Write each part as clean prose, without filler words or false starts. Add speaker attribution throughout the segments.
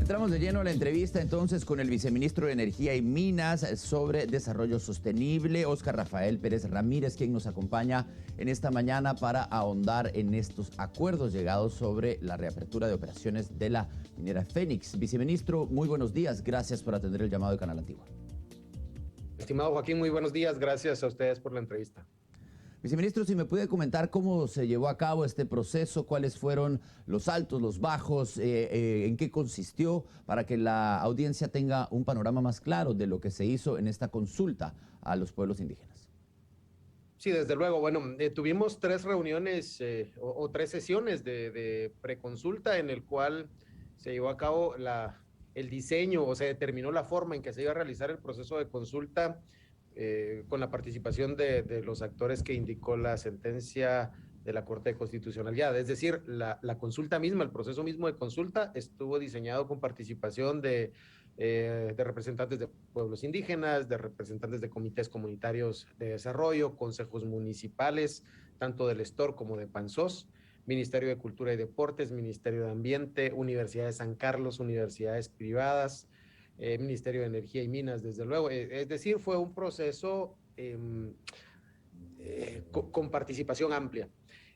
Speaker 1: Entramos de lleno a la entrevista entonces con el viceministro de Energía y Minas sobre desarrollo sostenible, Óscar Rafael Pérez Ramírez, quien nos acompaña en esta mañana para ahondar en estos acuerdos llegados sobre la reapertura de operaciones de la minera Fénix. Viceministro, muy buenos días, gracias por atender el llamado de Canal Antigua.
Speaker 2: Estimado Joaquín, muy buenos días, gracias a ustedes por la entrevista.
Speaker 1: Viceministro, si me puede comentar cómo se llevó a cabo este proceso, cuáles fueron los altos, los bajos, en qué consistió, para que la audiencia tenga un panorama más claro de lo que se hizo en esta consulta a los pueblos indígenas.
Speaker 2: Sí, desde luego. Bueno, tuvimos tres reuniones o tres sesiones de preconsulta en el cual se llevó a cabo el diseño o se determinó la forma en que se iba a realizar el proceso de consulta con la participación de los actores que indicó la sentencia de la Corte de Constitucionalidad. Es decir, la consulta misma, el proceso mismo de consulta estuvo diseñado con participación de representantes de pueblos indígenas, de representantes de comités comunitarios de desarrollo, consejos municipales, tanto del Estor como de Panzós, Ministerio de Cultura y Deportes, Ministerio de Ambiente, Universidad de San Carlos, universidades privadas, Ministerio de Energía y Minas, desde luego. Es decir, fue un proceso con participación amplia.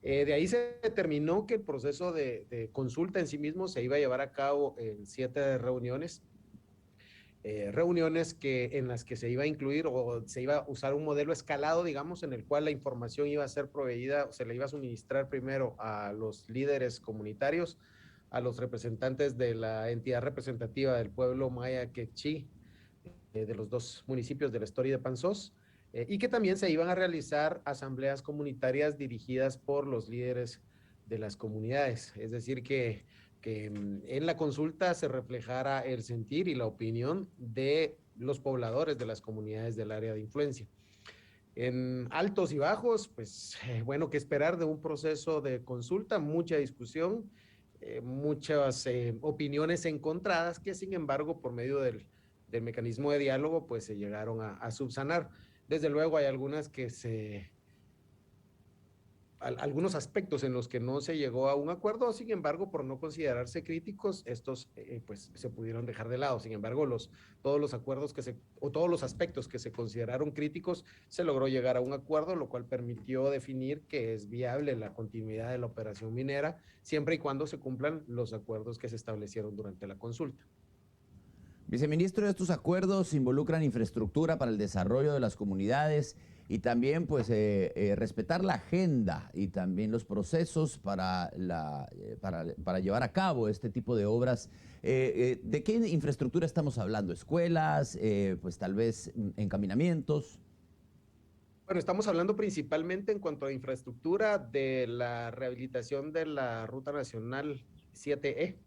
Speaker 2: De ahí se determinó que el proceso de consulta en sí mismo se iba a llevar a cabo en 7 reuniones, en las que se iba a incluir o se iba a usar un modelo escalado, digamos, en el cual la información iba a ser proveída, se le iba a suministrar primero a los líderes comunitarios, a los representantes de la entidad representativa del pueblo maya quechí, de los 2 municipios del Estor y de Panzós, y que también se iban a realizar asambleas comunitarias dirigidas por los líderes de las comunidades. Es decir, que en la consulta se reflejara el sentir y la opinión de los pobladores de las comunidades del área de influencia. En altos y bajos, pues bueno, qué esperar de un proceso de consulta, mucha discusión, muchas opiniones encontradas que sin embargo por medio del mecanismo de diálogo pues se llegaron a subsanar. Desde luego hay algunos aspectos en los que no se llegó a un acuerdo, sin embargo, por no considerarse críticos, estos pues se pudieron dejar de lado. Sin embargo, todos los acuerdos o todos los aspectos que se consideraron críticos, se logró llegar a un acuerdo, lo cual permitió definir que es viable la continuidad de la operación minera, siempre y cuando se cumplan los acuerdos que se establecieron durante la consulta.
Speaker 1: Viceministro, estos acuerdos involucran infraestructura para el desarrollo de las comunidades y también pues respetar la agenda y también los procesos para llevar a cabo este tipo de obras. ¿De qué infraestructura estamos hablando? ¿Escuelas? Pues tal vez encaminamientos.
Speaker 2: Bueno, estamos hablando principalmente en cuanto a infraestructura de la rehabilitación de la Ruta Nacional 7E,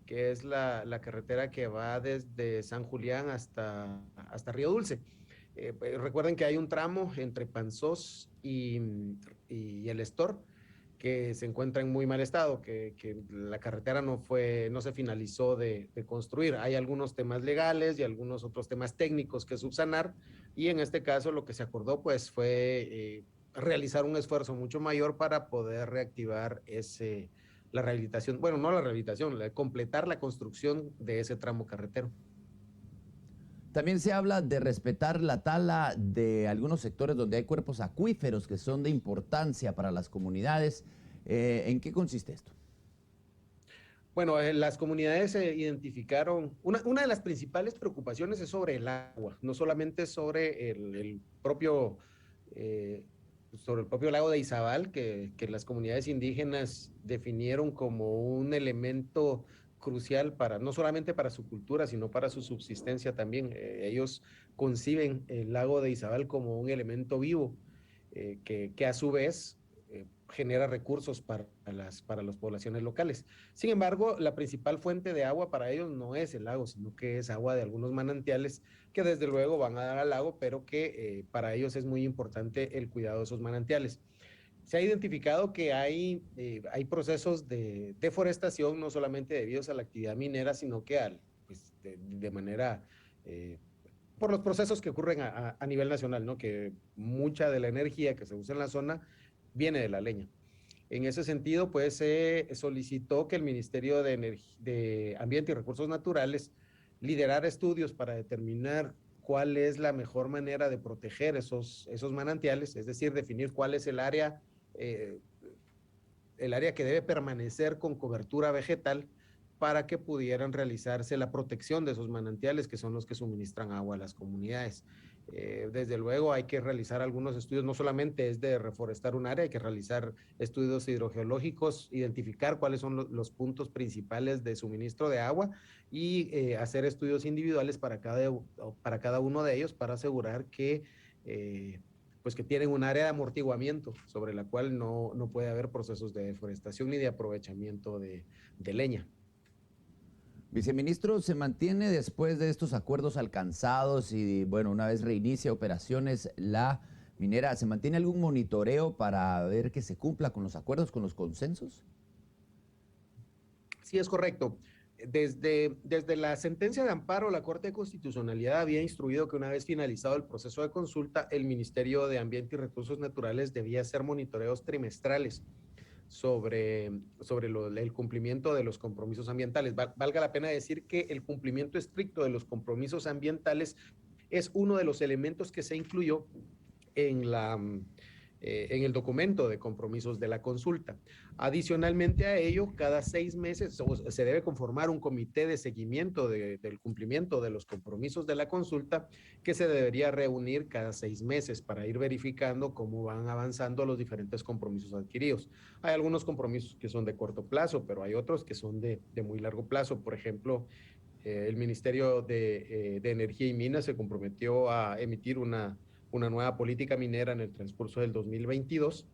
Speaker 2: que es la carretera que va desde San Julián hasta Río Dulce. Recuerden que hay un tramo entre Panzós y el Estor que se encuentra en muy mal estado, que la carretera no se finalizó de construir. Hay algunos temas legales y algunos otros temas técnicos que subsanar, y en este caso lo que se acordó pues fue realizar un esfuerzo mucho mayor para poder reactivar la rehabilitación, bueno, no la rehabilitación, completar la construcción de ese tramo carretero.
Speaker 1: También se habla de respetar la tala de algunos sectores donde hay cuerpos acuíferos que son de importancia para las comunidades. ¿En qué consiste esto?
Speaker 2: Bueno, las comunidades se identificaron, una de las principales preocupaciones es sobre el agua, no solamente sobre sobre el propio lago de Izabal, que las comunidades indígenas definieron como un elemento crucial no solamente para su cultura, sino para su subsistencia también. Ellos conciben el lago de Izabal como un elemento vivo, que a su vez genera recursos para las poblaciones locales. Sin embargo, la principal fuente de agua para ellos no es el lago, sino que es agua de algunos manantiales que desde luego van a dar al lago, pero que para ellos es muy importante el cuidado de esos manantiales. Se ha identificado que hay procesos de deforestación, no solamente debidos a la actividad minera, sino que de manera por los procesos que ocurren a nivel nacional, ¿no? Que mucha de la energía que se usa en la zona viene de la leña. En ese sentido, pues se solicitó que el Ministerio de Ambiente y Recursos Naturales liderara estudios para determinar cuál es la mejor manera de proteger esos manantiales, es decir, definir cuál es eh, el área que debe permanecer con cobertura vegetal para que pudieran realizarse la protección de esos manantiales que son los que suministran agua a las comunidades. Desde luego hay que realizar algunos estudios, no solamente es de reforestar un área, hay que realizar estudios hidrogeológicos, identificar cuáles son los puntos principales de suministro de agua y hacer estudios individuales para cada uno de ellos para asegurar que pues que tienen un área de amortiguamiento sobre la cual no puede haber procesos de deforestación ni de aprovechamiento de leña.
Speaker 1: Viceministro, ¿se mantiene después de estos acuerdos alcanzados y, bueno, una vez reinicia operaciones la minera, ¿se mantiene algún monitoreo para ver que se cumpla con los acuerdos, con los consensos?
Speaker 2: Sí, es correcto. Desde la sentencia de amparo, la Corte de Constitucionalidad había instruido que una vez finalizado el proceso de consulta, el Ministerio de Ambiente y Recursos Naturales debía hacer monitoreos trimestrales sobre el cumplimiento de los compromisos ambientales. Valga la pena decir que el cumplimiento estricto de los compromisos ambientales es uno de los elementos que se incluyó en en el documento de compromisos de la consulta. Adicionalmente a ello, cada 6 meses se debe conformar un comité de seguimiento del cumplimiento de los compromisos de la consulta que se debería reunir cada 6 meses para ir verificando cómo van avanzando los diferentes compromisos adquiridos. Hay algunos compromisos que son de corto plazo, pero hay otros que son de muy largo plazo. Por ejemplo, el Ministerio de Energía y Minas se comprometió a emitir una nueva política minera en el transcurso del 2022,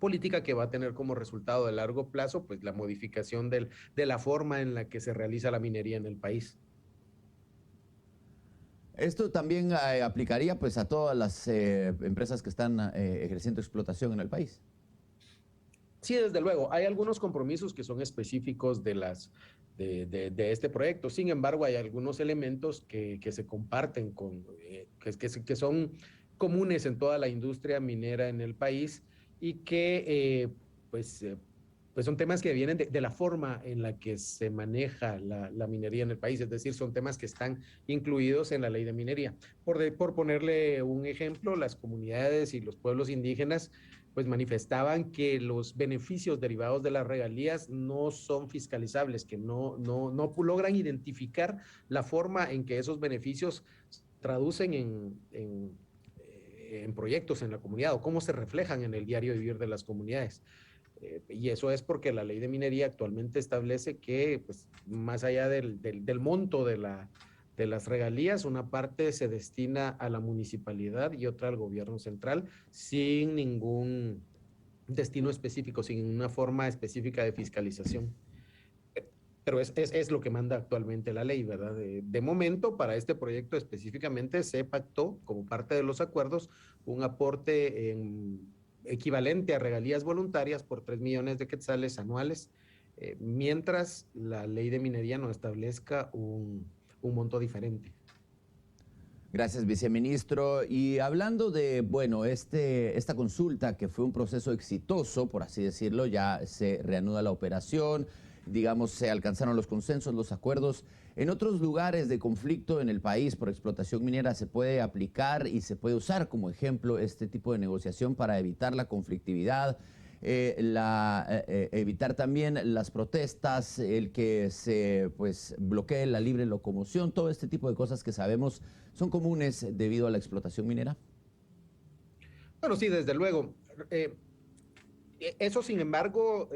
Speaker 2: política que va a tener como resultado de largo plazo pues la modificación de la forma en la que se realiza la minería en el país.
Speaker 1: Esto también aplicaría pues a todas las empresas que están ejerciendo explotación en el país.
Speaker 2: Sí, desde luego, hay algunos compromisos que son específicos de este proyecto. Sin embargo, hay algunos elementos que se comparten que son comunes en toda la industria minera en el país y que pues, eh, pues son temas que vienen de la forma en la que se maneja la minería en el país, es decir, son temas que están incluidos en la ley de minería. Por ponerle un ejemplo, las comunidades y los pueblos indígenas pues manifestaban que los beneficios derivados de las regalías no son fiscalizables, que no logran identificar la forma en que esos beneficios traducen en proyectos en la comunidad o cómo se reflejan en el diario vivir de las comunidades. Y eso es porque la ley de minería actualmente establece que, pues, más allá del monto de las regalías, una parte se destina a la municipalidad y otra al gobierno central sin ningún destino específico, sin una forma específica de fiscalización. Pero es lo que manda actualmente la ley, ¿verdad? De momento, para este proyecto específicamente, se pactó como parte de los acuerdos un aporte equivalente a regalías voluntarias por 3 millones de quetzales anuales, mientras la ley de minería no establezca un monto diferente.
Speaker 1: Gracias, viceministro. Y hablando de, bueno, esta consulta que fue un proceso exitoso, por así decirlo, ya se reanuda la operación, digamos, se alcanzaron los consensos, los acuerdos. En otros lugares de conflicto en el país por explotación minera se puede aplicar y se puede usar como ejemplo este tipo de negociación para evitar la conflictividad, evitar también las protestas, el que se pues bloquee la libre locomoción, todo este tipo de cosas que sabemos son comunes debido a la explotación minera.
Speaker 2: Bueno, sí, desde luego. Eso, sin embargo,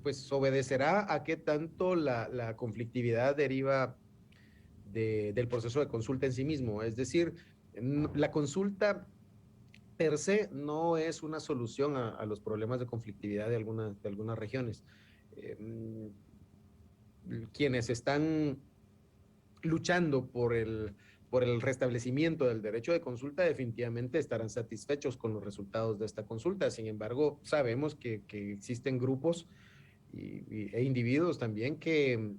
Speaker 2: pues obedecerá a qué tanto la conflictividad deriva del proceso de consulta en sí mismo. Es decir, la consulta per se no es una solución a los problemas de conflictividad de algunas regiones. Eh, Quienes están luchando por el restablecimiento del derecho de consulta definitivamente estarán satisfechos con los resultados de esta consulta. Sin embargo, sabemos que existen grupos e individuos también que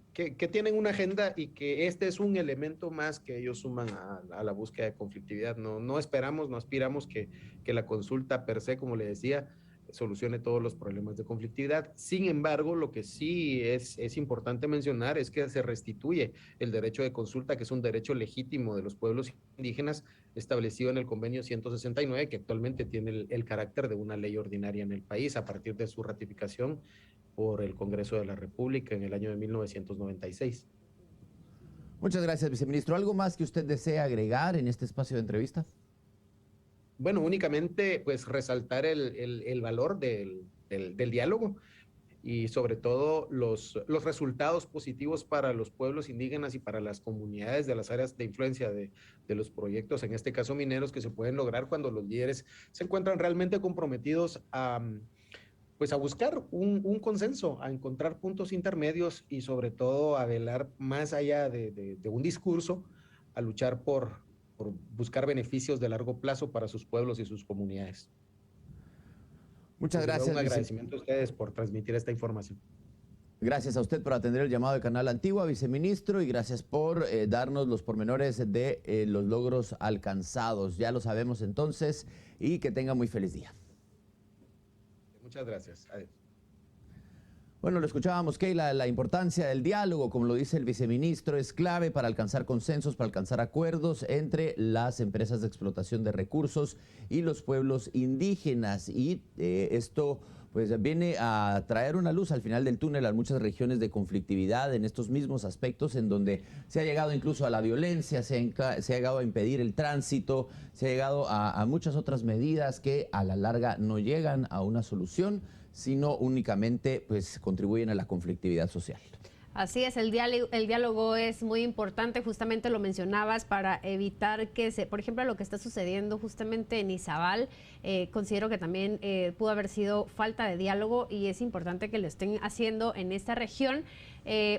Speaker 2: tienen una agenda y que este es un elemento más que ellos suman a la búsqueda de conflictividad. No esperamos, no aspiramos que la consulta per se, como le decía, solucione todos los problemas de conflictividad. Sin embargo, lo que sí es importante mencionar es que se restituye el derecho de consulta, que es un derecho legítimo de los pueblos indígenas establecido en el convenio 169, que actualmente tiene el carácter de una ley ordinaria en el país a partir de su ratificación por el Congreso de la República en el año de 1996.
Speaker 1: Muchas gracias, viceministro. ¿Algo más que usted desea agregar en este espacio de entrevista?
Speaker 2: Bueno, únicamente pues resaltar el valor del diálogo y sobre todo los resultados positivos para los pueblos indígenas y para las comunidades de las áreas de influencia de los proyectos, en este caso mineros, que se pueden lograr cuando los líderes se encuentran realmente comprometidos pues a buscar un consenso, a encontrar puntos intermedios y sobre todo a velar más allá de un discurso, a luchar por buscar beneficios de largo plazo para sus pueblos y sus comunidades.
Speaker 1: Muchas gracias.
Speaker 2: Un agradecimiento a ustedes por transmitir esta información.
Speaker 1: Gracias a usted por atender el llamado de Canal Antigua, viceministro, y gracias por darnos los pormenores de los logros alcanzados. Ya lo sabemos entonces, y que tenga muy feliz día.
Speaker 2: Muchas gracias. Adiós.
Speaker 1: Bueno, lo escuchábamos, Keila, la importancia del diálogo, como lo dice el viceministro, es clave para alcanzar consensos, para alcanzar acuerdos entre las empresas de explotación de recursos y los pueblos indígenas. Y esto pues viene a traer una luz al final del túnel a muchas regiones de conflictividad en estos mismos aspectos, en donde se ha llegado incluso a la violencia, se ha llegado a impedir el tránsito, se ha llegado a muchas otras medidas que a la larga no llegan a una solución, sino únicamente pues contribuyen a la conflictividad social.
Speaker 3: Así es, el diálogo es muy importante, justamente lo mencionabas, para evitar que por ejemplo, lo que está sucediendo justamente en Izabal, considero que también pudo haber sido falta de diálogo y es importante que lo estén haciendo en esta región.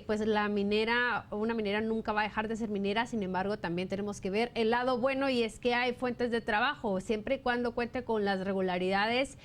Speaker 3: Pues una minera nunca va a dejar de ser minera, sin embargo también tenemos que ver el lado bueno, y es que hay fuentes de trabajo, siempre y cuando cuente con las regularidades,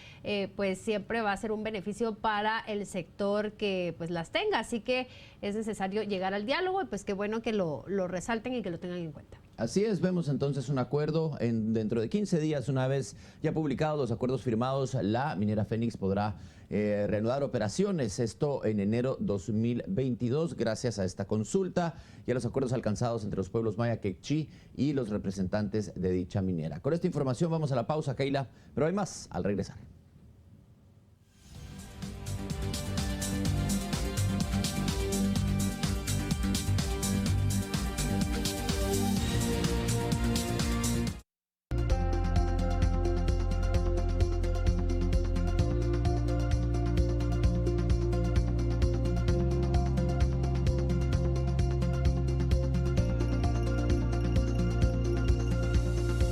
Speaker 3: pues siempre va a ser un beneficio para el sector que pues las tenga, así que es necesario llegar al diálogo y pues qué bueno que lo resalten y que lo tengan en cuenta.
Speaker 1: Así es, vemos entonces un acuerdo dentro de 15 días, una vez ya publicados los acuerdos firmados, la minera Fénix podrá reanudar operaciones, esto en enero 2022, gracias a esta consulta y a los acuerdos alcanzados entre los pueblos maya, quechí y los representantes de dicha minera. Con esta información vamos a la pausa, Keila, pero hay más al regresar.